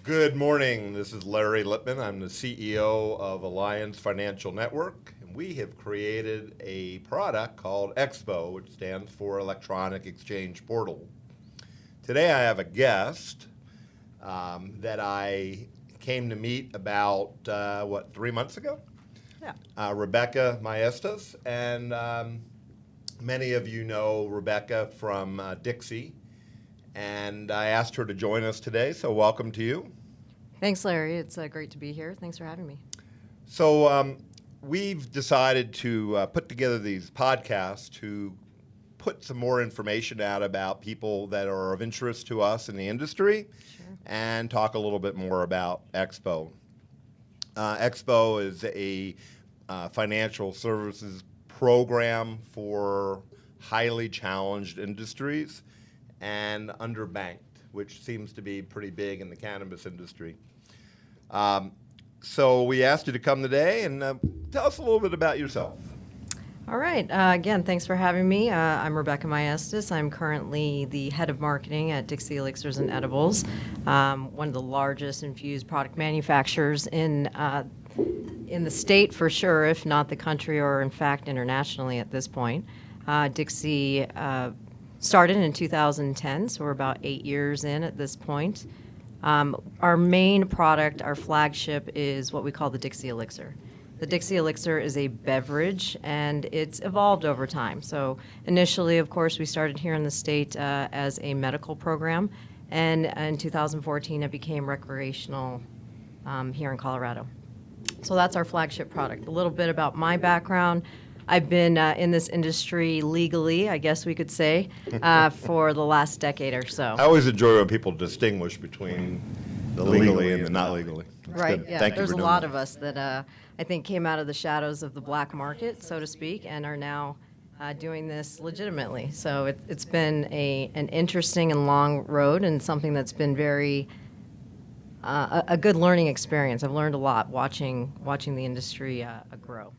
Good morning. This is Larry Lipman. I'm the CEO of Alliance Financial Network, and we have created a product called eXPO, which stands for Electronic Exchange Portal. Today I have a guest that I came to meet about, 3 months ago? Yeah. Rebecca Maestas, and many of you know Rebecca from Dixie. And I asked her to join us today, so welcome to you. Thanks, Larry. It's great to be here. Thanks for having me. So we've decided to put together these podcasts to put some more information out about people that are of interest to us in the industry, Sure. and talk a little bit more about eXPO. eXPO is a financial services program for highly challenged industries and underbanked, which seems to be pretty big in the cannabis industry. So we asked you to come today and tell us a little bit about yourself. All right. Again, thanks for having me. I'm Rebecca Maestas. I'm currently the head of marketing at Dixie Elixirs and Edibles, one of the largest infused product manufacturers in the state for sure, if not the country, or in fact internationally at this point. Dixie started in 2010, so we're about 8 years in at this point. Our main product, our flagship, is what we call the Dixie Elixir. The Dixie Elixir is a beverage, and it's evolved over time. So initially, of course, we started here in the state as a medical program, and in 2014, it became recreational here in Colorado. So that's our flagship product. A little bit about my background. I've been in this industry legally, I guess we could say, for the last decade or so. I always enjoy when people distinguish between the legally and the not legally. That's Right, good. yeah. Thank you There's for a doing lot that. of us that I think came out of the shadows of the black market, so to speak, and are now doing this legitimately. So it's been an interesting and long road, and something that's been very a good learning experience. I've learned a lot watching the industry grow.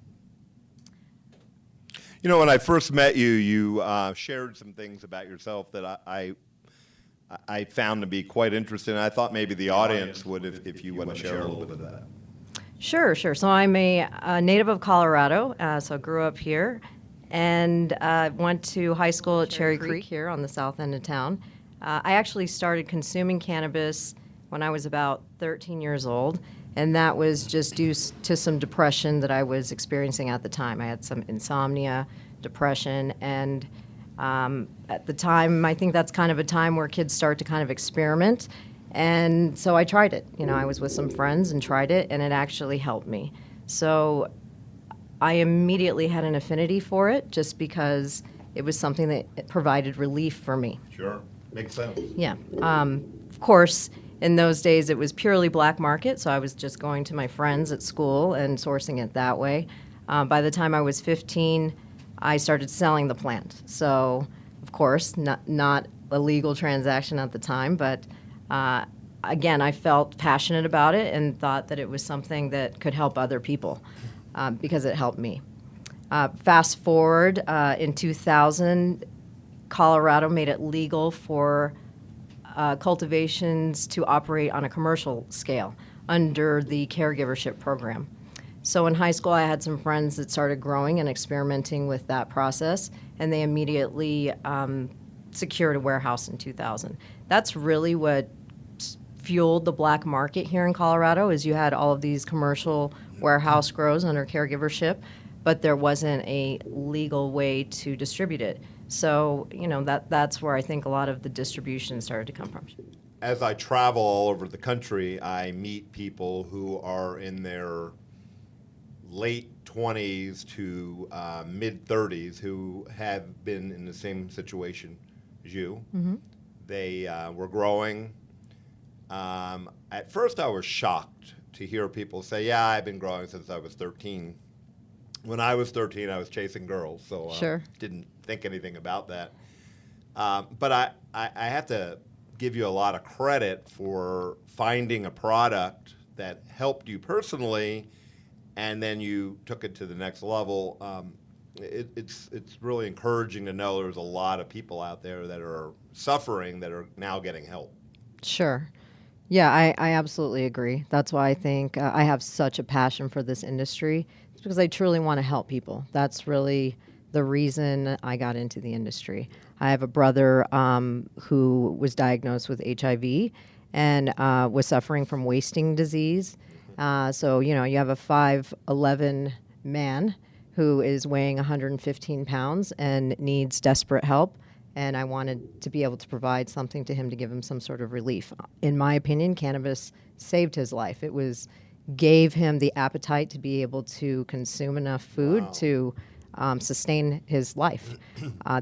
You know, when I first met you, you shared some things about yourself that I found to be quite interesting. I thought maybe the audience would, if you want to share a little bit of that. Sure. So I'm a native of Colorado, so I grew up here, and went to high school at Cherry Creek here on the south end of town. I actually started consuming cannabis when I was about 13 years old, and that was just due to some depression that I was experiencing at the time. I had some insomnia, depression, and at the time, I think that's kind of a time where kids start to kind of experiment. And so I tried it. You know, I was with some friends and tried it, and it actually helped me. So I immediately had an affinity for it just because it was something that provided relief for me. Sure. Makes sense. Yeah. Of course, in those days, it was purely black market, so I was just going to my friends at school and sourcing it that way. By the time I was 15, I started selling the plant. So, of course, not a legal transaction at the time, but again, I felt passionate about it and thought that it was something that could help other people because it helped me. Fast forward, in 2000, Colorado made it legal for cultivations to operate on a commercial scale under the caregivership program. So in high school, I had some friends that started growing and experimenting with that process, and they immediately secured a warehouse in 2000. That's really what fueled the black market here in Colorado, is you had all of these commercial warehouse grows under caregivership, but there wasn't a legal way to distribute it. So, you know, that's where I think a lot of the distribution started to come from. As I travel all over the country, I meet people who are in their late 20s to mid-30s who have been in the same situation as you. Mm-hmm. They were growing. At first, I was shocked to hear people say, yeah, I've been growing since I was 13. When I was 13, I was chasing girls, so Sure. didn't think anything about that. But I have to give you a lot of credit for finding a product that helped you personally, and then you took it to the next level. It's really encouraging to know there's a lot of people out there that are suffering that are now getting help. Sure. Yeah, I absolutely agree. That's why I think I have such a passion for this industry. It's because I truly want to help people. That's really the reason I got into the industry. I have a brother who was diagnosed with HIV and was suffering from wasting disease. So, you know, you have a 5'11" man who is weighing 115 pounds and needs desperate help. And I wanted to be able to provide something to him to give him some sort of relief. In my opinion, cannabis saved his life. It gave him the appetite to be able to consume enough food to sustain his life.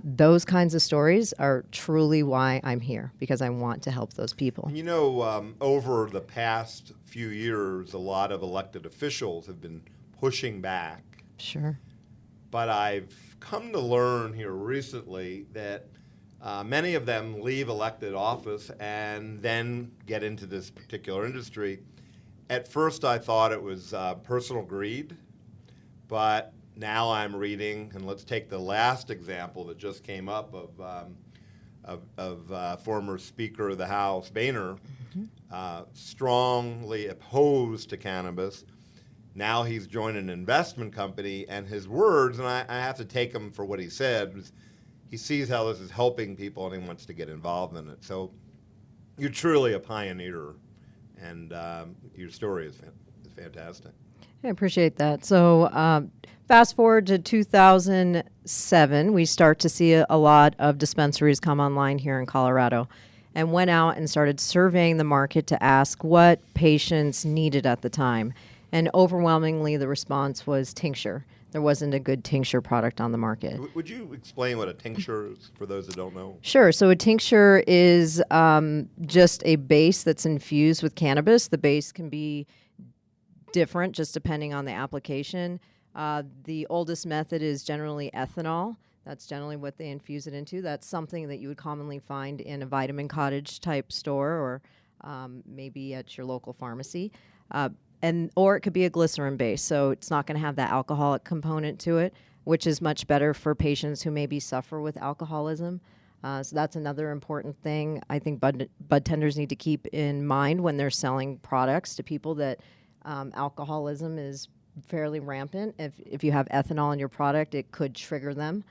Those kinds of stories are truly why I'm here, because I want to help those people. You know, over the past few years, a lot of elected officials have been pushing back. Sure. But I've come to learn here recently that many of them leave elected office and then get into this particular industry. At first, I thought it was personal greed, but now I'm reading, and let's take the last example that just came up of former Speaker of the House, Boehner, strongly opposed to cannabis. Now he's joined an investment company, and his words, and I have to take him for what he said, was he sees how this is helping people and he wants to get involved in it. So you're truly a pioneer, and your story is fantastic. I appreciate that. So fast forward to 2007, we start to see a lot of dispensaries come online here in Colorado, and went out and started surveying the market to ask what patients needed at the time. And overwhelmingly, the response was tincture. There wasn't a good tincture product on the market. Would you explain what a tincture is for those that don't know? Sure. So a tincture is just a base that's infused with cannabis. The base can be different just depending on the application. The oldest method is generally ethanol. That's generally what they infuse it into. That's something that you would commonly find in a Vitamin Cottage type store, or maybe at your local pharmacy. Or it could be a glycerin base, so it's not going to have that alcoholic component to it, which is much better for patients who maybe suffer with alcoholism. So that's another important thing I think bud tenders need to keep in mind when they're selling products to people, that alcoholism is fairly rampant. If you have ethanol in your product, it could trigger them.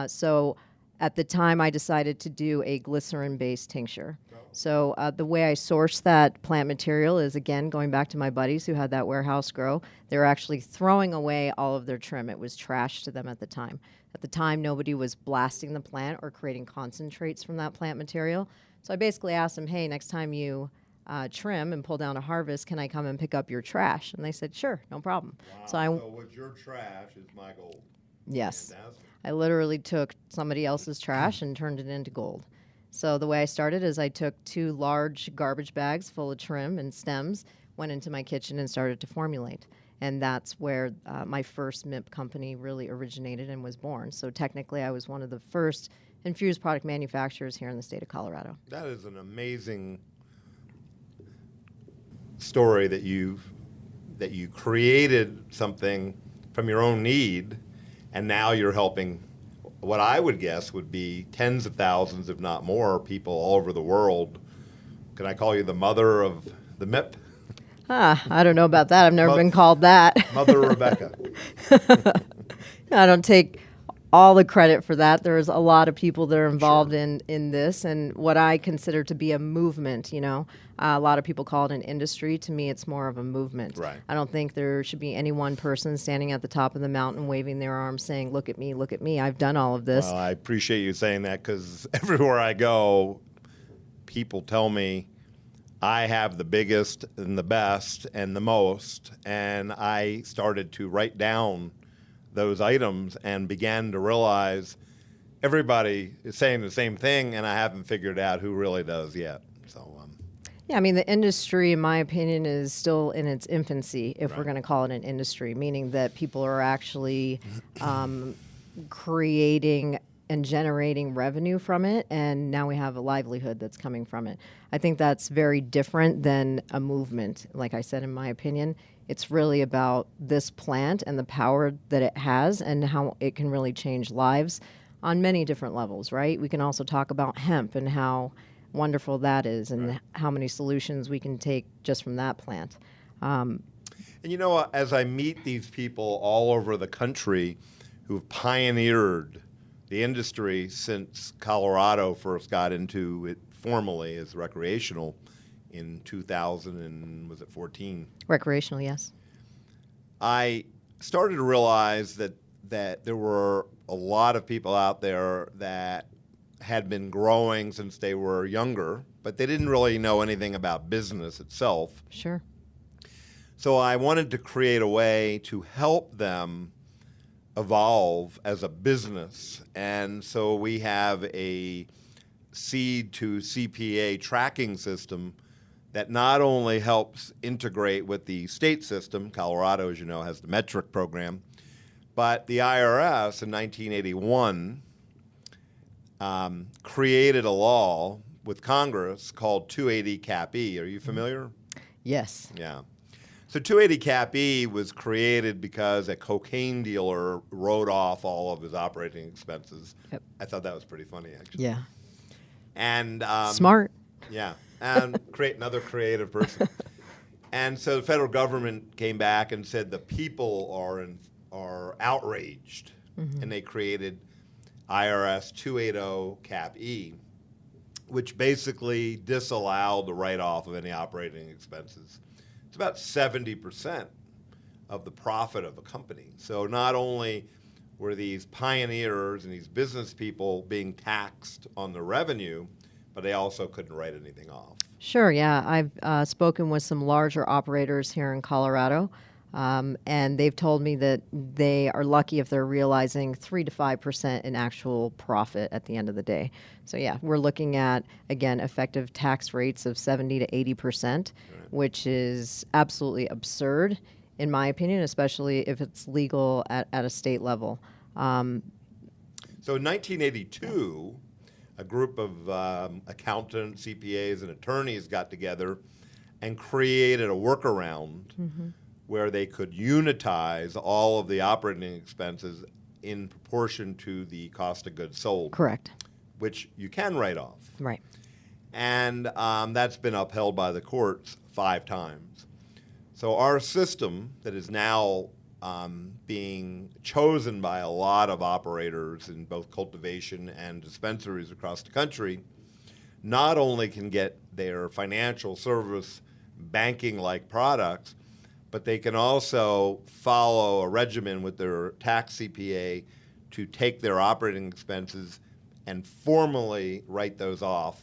So at the time, I decided to do a glycerin-based tincture. So the way I sourced that plant material is, again, going back to my buddies who had that warehouse grow. They were actually throwing away all of their trim. It was trash to them at the time. At the time, nobody was blasting the plant or creating concentrates from that plant material. So I basically asked them, hey, next time you trim and pull down a harvest, can I come and pick up your trash? And they said, sure, no problem. Wow. So what's your trash is my gold. Yes. Fantastic. I literally took somebody else's trash and turned it into gold. So the way I started is I took 2 large garbage bags full of trim and stems, went into my kitchen and started to formulate. And that's where my first MIP company really originated and was born. So technically I was one of the first infused product manufacturers here in the state of Colorado. That is an amazing story that you created something from your own need, and now you're helping what I would guess would be tens of thousands, if not more, people all over the world. Can I call you the mother of the MIP? I don't know about that. I've never been called that. Mother Rebecca. I don't take all the credit for that. There's a lot of people that are involved in this, and what I consider to be a movement, you know. A lot of people call it an industry. To me, it's more of a movement. Right. I don't think there should be any one person standing at the top of the mountain waving their arms saying, look at me, I've done all of this. Well, I appreciate you saying that, because everywhere I go, people tell me I have the biggest and the best and the most, and I started to write down those items and began to realize everybody is saying the same thing, and I haven't figured out who really does yet. So, yeah, I mean, the industry, in my opinion, is still in its infancy, if we're going to call it an industry, meaning that people are actually creating and generating revenue from it, and now we have a livelihood that's coming from it. I think that's very different than a movement. Like I said, in my opinion, it's really about this plant and the power that it has and how it can really change lives on many different levels, right? We can also talk about hemp and how wonderful that is, and how many solutions we can take just from that plant. And you know, as I meet these people all over the country who've pioneered the industry since Colorado first got into it formally as recreational in 2000 and was it 14? Recreational, yes. I started to realize that there were a lot of people out there that had been growing since they were younger, but they didn't really know anything about business itself. Sure. So I wanted to create a way to help them evolve as a business. And so we have a seed to CPA tracking system that not only helps integrate with the state system, Colorado, as you know, has the metric program, but the IRS in 1981 created a law with Congress called 280 Cap E. Are you familiar? Yes. Yeah. So 280 Cap E was created because a cocaine dealer wrote off all of his operating expenses. Yep. I thought that was pretty funny, actually. Yeah. And Smart. Yeah, and create another creative person. And so the federal government came back and said the people are outraged, and they created IRS 280 Cap E, which basically disallowed the write-off of any operating expenses. It's about 70% of the profit of a company. So not only were these pioneers and these business people being taxed on the revenue, but they also couldn't write anything off. Sure, yeah. I've spoken with some larger operators here in Colorado, and they've told me that they are lucky if they're realizing 3 to 5% in actual profit at the end of the day. So yeah, we're looking at, again, effective tax rates of 70 to 80%, which is absolutely absurd, in my opinion, especially if it's legal at a state level. So in 1982, a group of accountants, CPAs, and attorneys got together and created a workaround where they could unitize all of the operating expenses in proportion to the cost of goods sold. Correct. Which you can write off. Right. And that's been upheld by the courts 5 times. So our system that is now being chosen by a lot of operators in both cultivation and dispensaries across the country not only can get their financial service banking-like products, but they can also follow a regimen with their tax CPA to take their operating expenses and formally write those off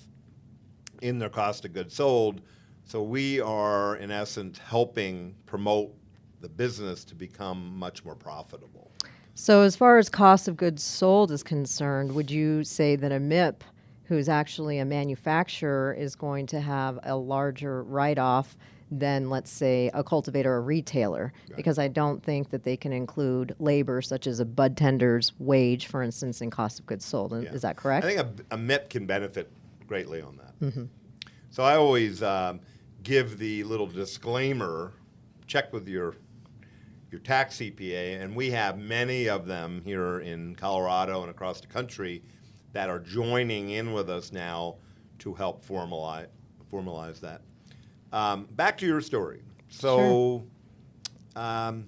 in their cost of goods sold. So we are, in essence, helping promote the business to become much more profitable. So as far as cost of goods sold is concerned, would you say that a MIP, who's actually a manufacturer, is going to have a larger write-off than, let's say, a cultivator or retailer? Right. Because I don't think that they can include labor, such as a bud tender's wage, for instance, in cost of goods sold. Yeah. Is that correct? I think a MIP can benefit greatly on that. So I always give the little disclaimer, check with your tax CPA, and we have many of them here in Colorado and across the country that are joining in with us now to help formalize that. Back to your story. So, Sure.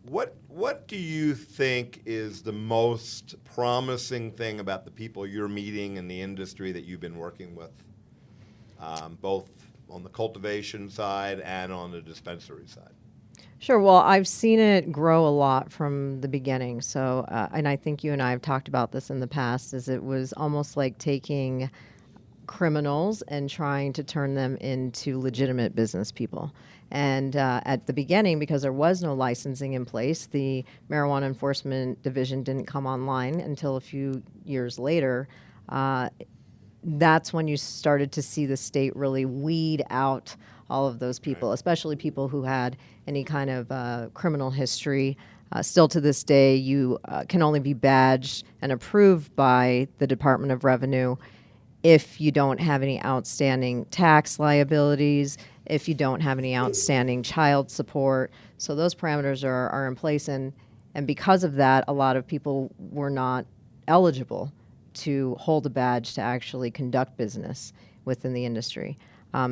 What do you think is the most promising thing about the people you're meeting in the industry that you've been working with, both on the cultivation side and on the dispensary side? Sure. Well, I've seen it grow a lot from the beginning. So, and I think you and I have talked about this in the past, is it was almost like taking criminals and trying to turn them into legitimate business people. And at the beginning, because there was no licensing in place, the Marijuana Enforcement Division didn't come online until a few years later. That's when you started to see the state really weed out all of those people, right, especially people who had any kind of criminal history. Still to this day, you can only be badged and approved by the Department of Revenue if you don't have any outstanding tax liabilities, if you don't have any outstanding child support. So those parameters are in place. And because of that, a lot of people were not eligible to hold a badge to actually conduct business within the industry.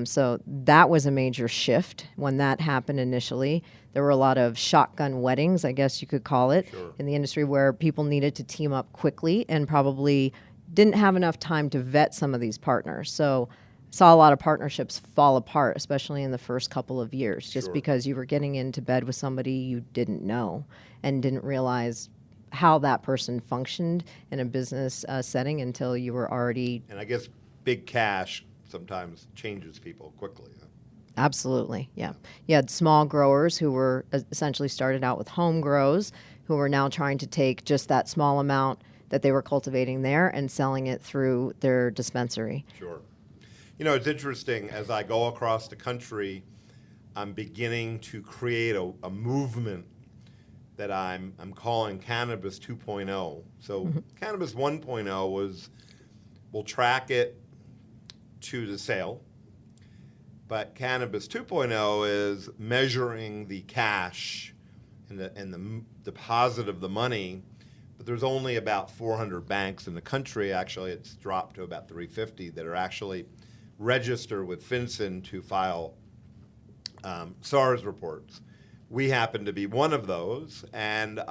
So that was a major shift when that happened initially. There were a lot of shotgun weddings, I guess you could call it, Sure. in the industry where people needed to team up quickly and probably didn't have enough time to vet some of these partners. So saw a lot of partnerships fall apart, especially in the first couple of years, just Sure. because you were getting into bed with somebody you didn't know and didn't realize how that person functioned in a business setting until you were already. And I guess big cash sometimes changes people quickly. Huh? Absolutely, yeah. You had small growers who were essentially started out with home grows, who were now trying to take just that small amount that they were cultivating there and selling it through their dispensary. Sure. You know, it's interesting, as I go across the country, I'm beginning to create a movement that I'm calling Cannabis 2.0. So Cannabis 1.0 was, we'll track it to the sale, but Cannabis 2.0 is measuring the cash and the deposit of the money. But there's only about 400 banks in the country. Actually, it's dropped to about 350 that are actually registered with FinCEN to file SARS reports. We happen to be one of those, and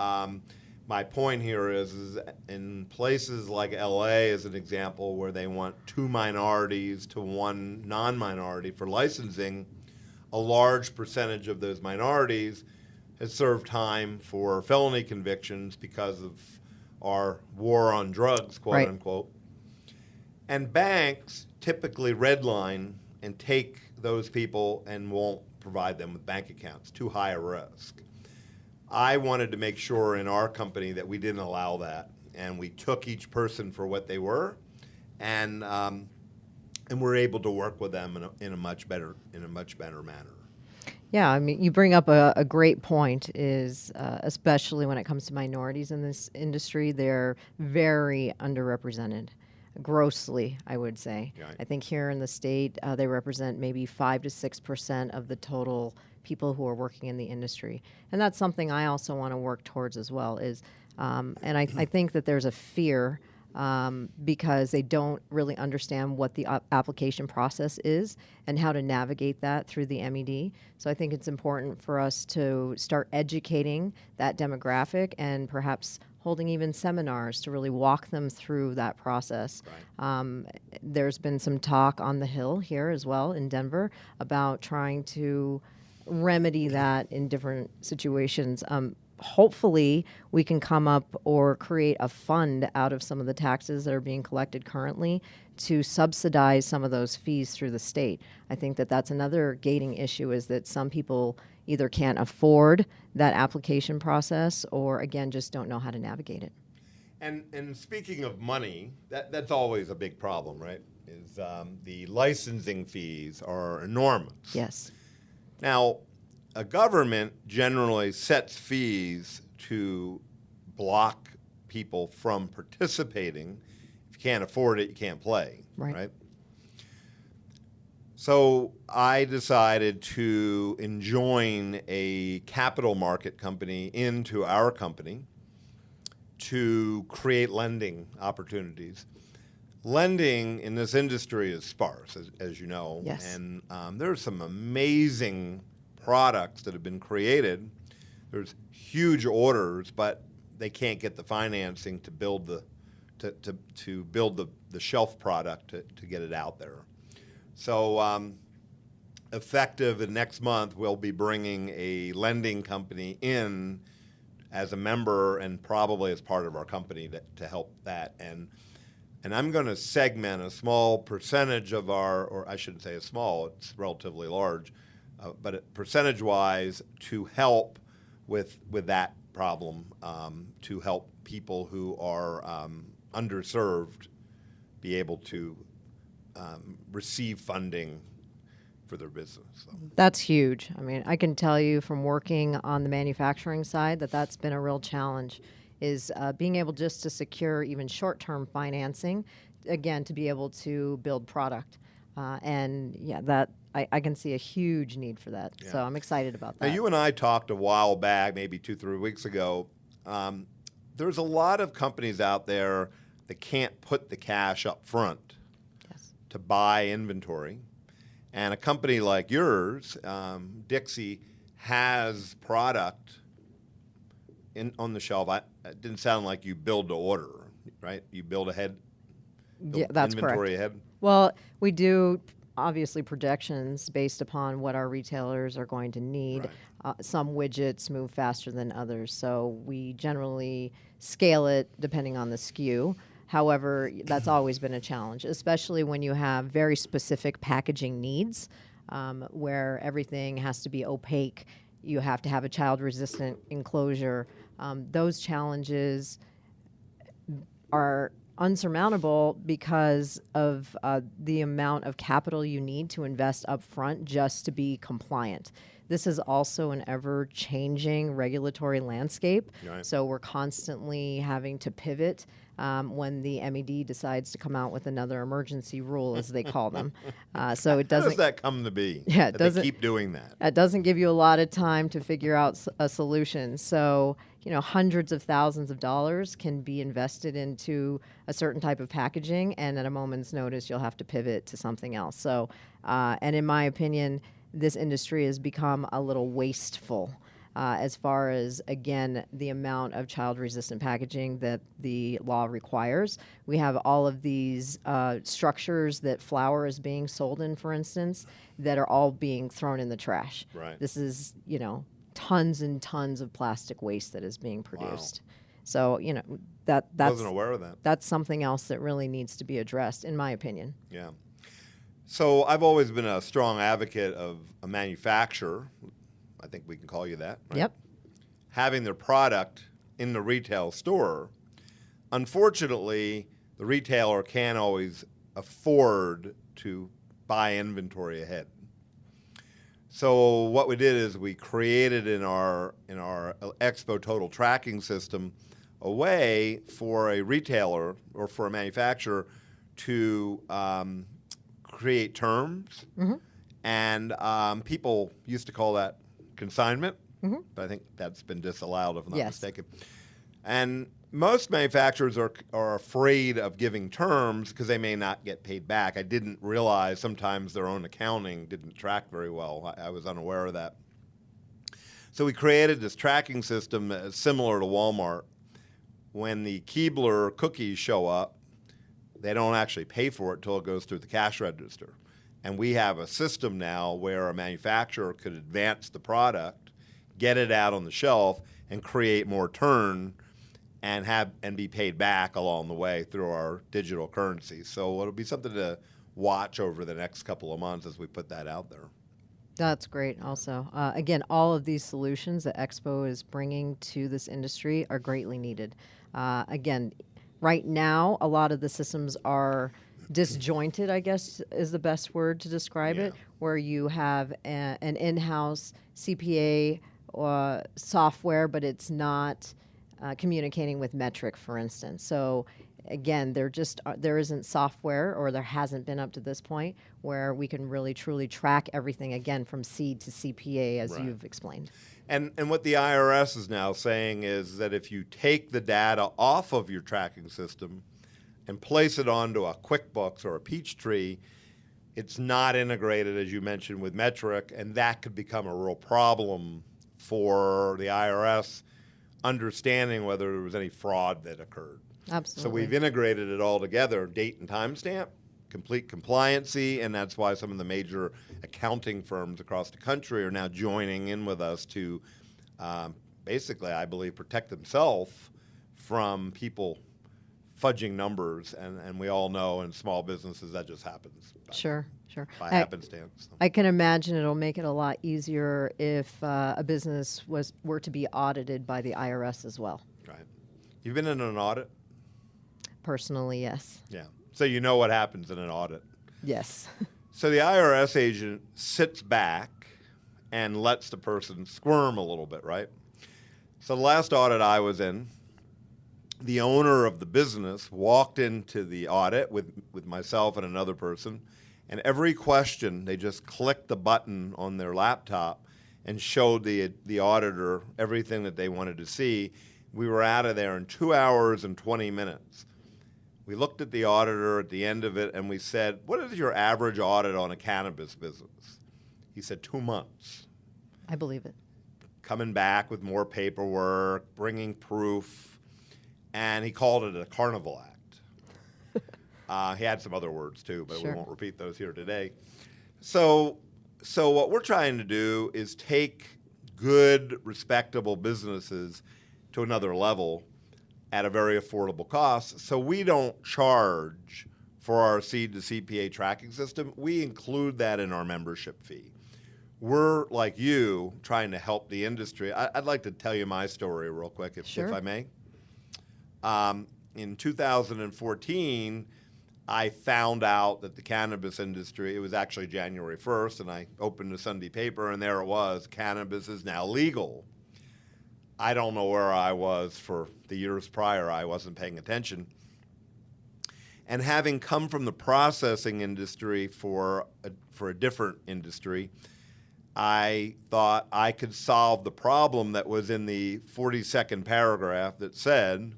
my point here is in places like LA, as an example, where they want 2 minorities to 1 non-minority for licensing, a large percentage of those minorities has served time for felony convictions because of our war on drugs, quote Right. unquote. And banks typically redline and take those people and won't provide them with bank accounts, too high a risk. I wanted to make sure in our company that we didn't allow that, and we took each person for what they were, and we're able to work with them in a much better manner. Yeah, I mean, you bring up a great point, is especially when it comes to minorities in this industry, they're very underrepresented, grossly, I would say. Right. I think here in the state, they represent maybe 5 to 6% of the total people who are working in the industry. And that's something I also want to work towards as well, is, and I think that there's a fear because they don't really understand what the application process is and how to navigate that through the MED. So I think it's important for us to start educating that demographic and perhaps holding even seminars to really walk them through that process. Right. There's been some talk on the Hill here as well in Denver about trying to remedy that in different situations. Hopefully we can come up or create a fund out of some of the taxes that are being collected currently to subsidize some of those fees through the state. I think that that's another gating issue, is that some people either can't afford that application process or, again, just don't know how to navigate it. And speaking of money, that's always a big problem, right? Is the licensing fees are enormous. Yes. Now, a government generally sets fees to block people from participating. If you can't afford it, you can't play, right? So I decided to enjoin a capital market company into our company to create lending opportunities. Lending in this industry is sparse, as you know. Yes. And there's some amazing products that have been created. There's huge orders, but they can't get the financing to build to build the shelf product to get it out there. So effective next month, we'll be bringing a lending company in as a member and probably as part of our company to help that. And I'm going to segment a small percentage of or I shouldn't say a small, it's relatively large, but percentage-wise to help with that problem, to help people who are underserved be able to receive funding for their business. So. That's huge. I mean, I can tell you from working on the manufacturing side that that's been a real challenge, is being able just to secure even short-term financing, again, to be able to build product. And yeah, that I can see a huge need for that. Yeah. So I'm excited about that. Now, you and I talked a while back, maybe 2-3 weeks ago. There's a lot of companies out there they can't put the cash up front Yes. to buy inventory. And a company like yours, Dixie, has product on the shelf. It didn't sound like you build to order, right? You build ahead, Yeah, that's inventory correct. ahead. Well, we do obviously projections based upon what our retailers are going to need. Right. Some widgets move faster than others, so we generally scale it depending on the SKU. However, that's always been a challenge, especially when you have very specific packaging needs, where everything has to be opaque. You have to have a child-resistant enclosure. Those challenges are unsurmountable because of the amount of capital you need to invest up front just to be compliant. This is also an ever-changing regulatory landscape, Right. so we're constantly having to pivot when the MED decides to come out with another emergency rule, as they call them. So it How does doesn't. that come to be? Yeah, it that doesn't- they keep doing that. It doesn't give you a lot of time to figure out a solution. So, hundreds of thousands of dollars can be invested into a certain type of packaging, and at a moment's notice, you'll have to pivot to something else. So, and in my opinion, this industry has become a little wasteful as far as, again, the amount of child-resistant packaging that the law requires. We have all of these structures that flour is being sold in, for instance, that are all being thrown in the trash. Right. This is, tons and tons of plastic waste that is being produced. So, that's Wasn't aware of that. that's something else that really needs to be addressed, in my opinion. Yeah. So I've always been a strong advocate of a manufacturer. I think we can call you that. Right? Yep. Having their product in the retail store. Unfortunately, the retailer can't always afford to buy inventory ahead. So what we did is we created in our eXPO total tracking system a way for a retailer or for a manufacturer to create terms, and people used to call that consignment, but I think that's been disallowed if I'm not Yes. mistaken. And most manufacturers are afraid of giving terms because they may not get paid back. I didn't realize sometimes their own accounting didn't track very well. I was unaware of that. So we created this tracking system similar to Walmart. When the Keebler cookies show up, they don't actually pay for it until it goes through the cash register. And we have a system now where a manufacturer could advance the product, get it out on the shelf, and create more turn and be paid back along the way through our digital currency. So it'll be something to watch over the next couple of months as we put that out there. That's great also. Again, all of these solutions that Expo is bringing to this industry are greatly needed. Again, right now, a lot of the systems are disjointed, I guess is the best word to describe it, where you have an in-house CPA software, but it's not communicating with metric, for instance. So again, there isn't software, or there hasn't been up to this point, where we can really truly track everything again from seed to CPA, as Right. you've explained. And what the IRS is now saying is that if you take the data off of your tracking system and place it onto a QuickBooks or a Peachtree, it's not integrated, as you mentioned, with metric, and that could become a real problem for the IRS understanding whether there was any fraud that occurred. Absolutely. So we've integrated it all together, date and timestamp, complete compliancy, and that's why some of the major accounting firms across the country are now joining in with us to basically, I believe, protect themselves from people fudging numbers, and we all know in small businesses that just happens. Sure. By happenstance. I can imagine it'll make it a lot easier if a business were to be audited by the IRS as well. Right. You've been in an audit? Personally, yes. Yeah. So you know what happens in an audit. Yes. So the IRS agent sits back and lets the person squirm a little bit, right? So the last audit I was in, the owner of the business walked into the audit with myself and another person, and every question, they just clicked the button on their laptop and showed the auditor everything that they wanted to see. We were out of there in 2 hours and 20 minutes. we looked at the auditor at the end of it and we said, what is your average audit on a cannabis business? He said 2 months. I believe it. Coming back with more paperwork, bringing proof, and he called it a carnival act. He had some other words too, but Sure. we won't repeat those here today. So what we're trying to do is take good, respectable businesses to another level at a very affordable cost. So we don't charge for our seed to CPA tracking system. We include that in our membership fee. We're, like you, trying to help the industry. I'd like to tell you my story real quick, if I may. In 2014, I found out that the cannabis industry, it was actually January 1st, and I opened the Sunday paper, and there it was, cannabis is now legal. I don't know where I was for the years prior. I wasn't paying attention. And having come from the processing industry for a different industry, I thought I could solve the problem that was in the 42nd paragraph that said,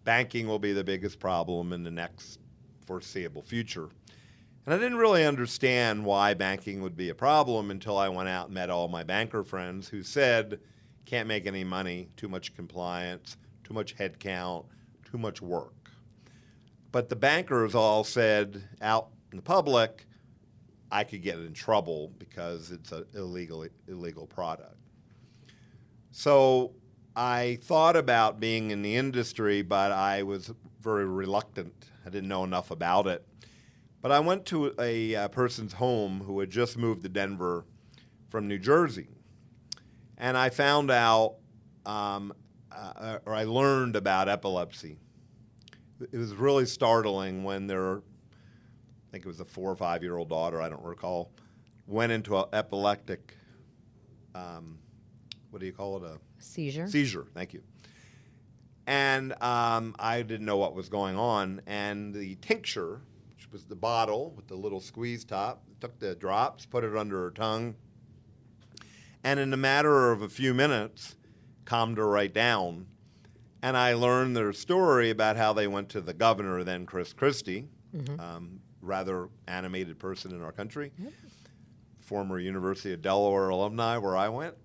banking will be the biggest problem in the next foreseeable future. And I didn't really understand why banking would be a problem until I went out and met all my banker friends who said, can't make any money, too much compliance, too much head count, too much work. But the bankers all said out in the public, I could get in trouble because it's an illegal product. So I thought about being in the industry, but I was very reluctant. I didn't know enough about it. But I went to a person's home who had just moved to Denver from New Jersey. And I found out, or I learned about epilepsy. It was really startling when I think it was a 4 or 5 year old daughter, I don't recall, went into an epileptic, what do you call it? A Seizure. Seizure, thank you. And I didn't know what was going on. And the tincture, which was the bottle with the little squeeze top, took the drops, put it under her tongue, and in a matter of a few minutes, calmed her right down. And I learned their story about how they went to the governor, then Chris Christie, rather animated person in our country, former University of Delaware alumni where I went.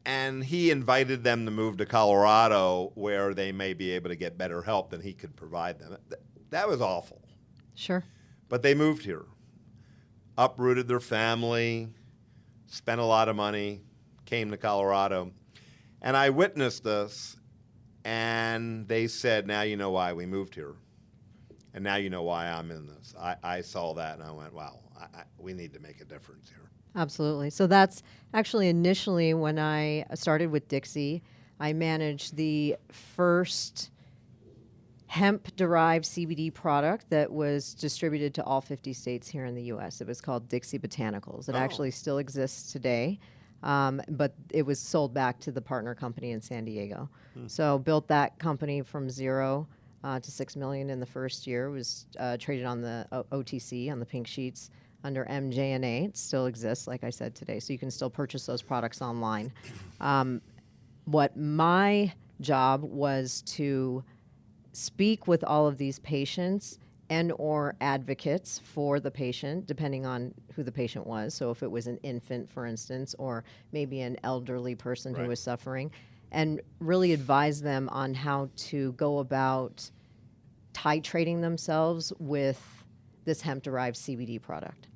And he invited them to move to Colorado where they may be able to get better help than he could provide them. That was awful. Sure. But they moved here, uprooted their family, spent a lot of money, came to Colorado. And I witnessed this, and they said, now you know why we moved here. And now you know why I'm in this. I saw that, and I went, wow, we need to make a difference here. Absolutely. So that's actually initially when I started with Dixie. I managed the first hemp-derived CBD product that was distributed to all 50 states here in the U.S. It was called Dixie Botanicals. It actually still exists today, but it was sold back to the partner company in San Diego. So built that company from zero to $6 million in the first year. It was traded on the OTC, on the pink sheets, under MJNA. It still exists, like I said today, so you can still purchase those products online. What my job was to speak with all of these patients and or advocates for the patient, depending on who the patient was. So if it was an infant, for instance, or maybe an elderly person who was suffering, and really advise them on how to go about titrating themselves with this hemp-derived CBD product.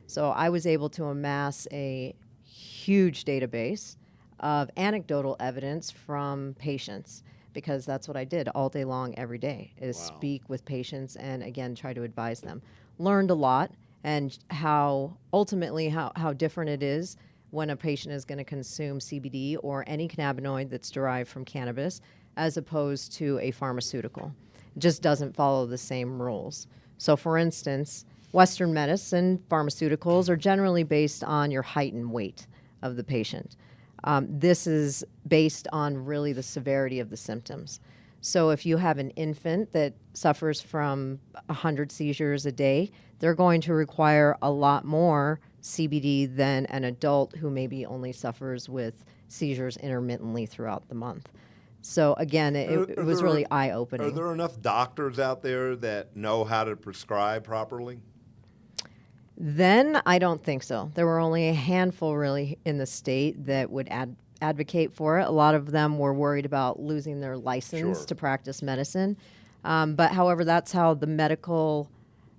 So I was able to amass a huge database of anecdotal evidence from patients, because that's what I did all day long, every day, is speak with patients and, again, try to advise them. Learned a lot, and how different it is when a patient is going to consume CBD or any cannabinoid that's derived from cannabis as opposed to a pharmaceutical. It just doesn't follow the same rules. So, for instance, Western medicine pharmaceuticals are generally based on your height and weight of the patient. This is based on really the severity of the symptoms. So if you have an infant that suffers from 100 seizures a day, they're going to require a lot more CBD than an adult who maybe only suffers with seizures intermittently throughout the month. So again, it was really Are eye-opening. there enough doctors out there that know how to prescribe properly? Then I don't think so. There were only a handful really in the state that would advocate for it. A lot of them were worried about losing their license Sure. to practice medicine. But however, that's how the medical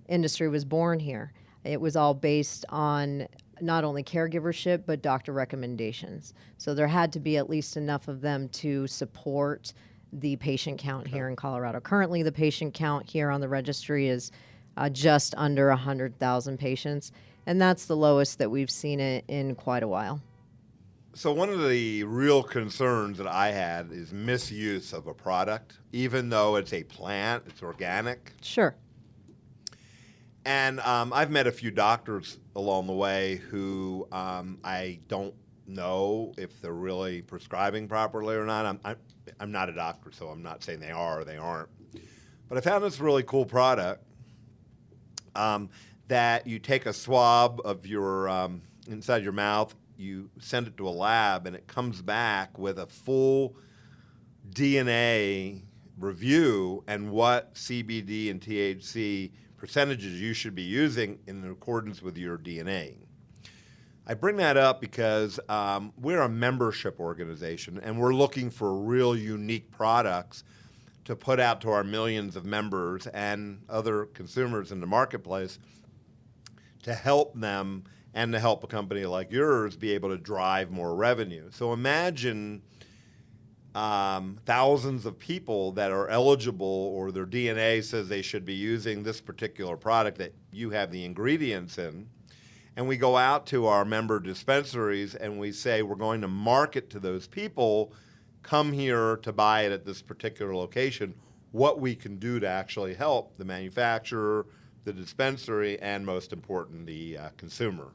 industry was born here. It was all based on not only caregivership, but doctor recommendations. So there had to be at least enough of them to support the patient count here in Colorado. Currently, the patient count here on the registry is just under 100,000 patients, and that's the lowest that we've seen it in quite a while. So one of the real concerns that I had is misuse of a product, even though it's a plant, it's organic. Sure. And I've met a few doctors along the way who I don't know if they're really prescribing properly or not. I'm not a doctor, so I'm not saying they are or they aren't. But I found this really cool product that you take a swab of your inside your mouth, you send it to a lab, and it comes back with a full DNA review and what CBD and THC percentages you should be using in accordance with your DNA. I bring that up because we're a membership organization, and we're looking for real unique products to put out to our millions of members and other consumers in the marketplace to help them and to help a company like yours be able to drive more revenue. So imagine thousands of people that are eligible or their DNA says they should be using this particular product that you have the ingredients in. And we go out to our member dispensaries and we say we're going to market to those people, come here to buy it at this particular location, what we can do to actually help the manufacturer, the dispensary, and most important, the consumer.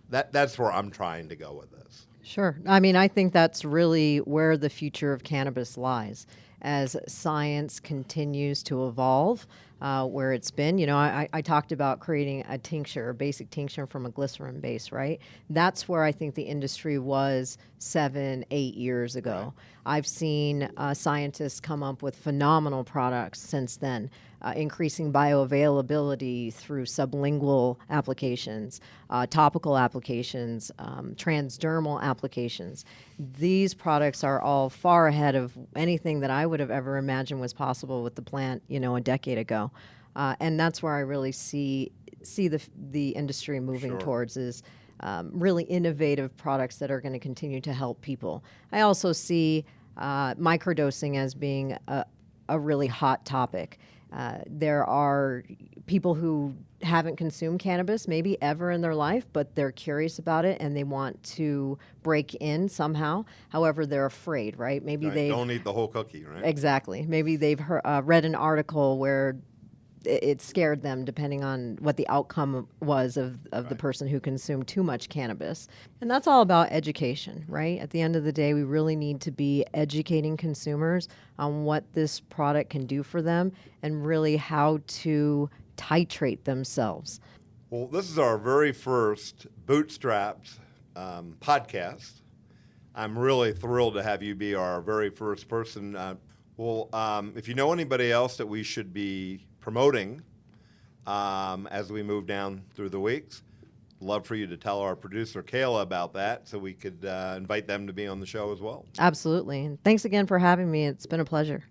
That's where I'm trying to go with this. Sure. I mean, I think that's really where the future of cannabis lies as science continues to evolve, where it's been. You know, I talked about creating a tincture, a basic tincture from a glycerin base, right? That's where I think the industry was 7, 8 years ago. Right. I've seen scientists come up with phenomenal products since then, increasing bioavailability through sublingual applications, topical applications, transdermal applications. These products are all far ahead of anything that I would have ever imagined was possible with the plant, you know, a decade ago. And that's where I really see the industry moving Sure. towards is really innovative products that are going to continue to help people. I also see microdosing as being a really hot topic. There are people who haven't consumed cannabis maybe ever in their life, but they're curious about it and they want to break in somehow. However, they're afraid, right? Maybe Right. they Don't eat the whole cookie, right? Exactly. Maybe they've read an article where it scared them, depending on what the outcome was of the person who consumed too much cannabis. And that's all about education, right? At the end of the day, we really need to be educating consumers on what this product can do for them and really how to titrate themselves. Well, this is our very first Bootstraps podcast. I'm really thrilled to have you be our very first person. If you know anybody else that we should be promoting as we move down through the weeks, love for you to tell our producer Kayla about that so we could invite them to be on the show as well. Absolutely. And thanks again for having me. It's been a pleasure.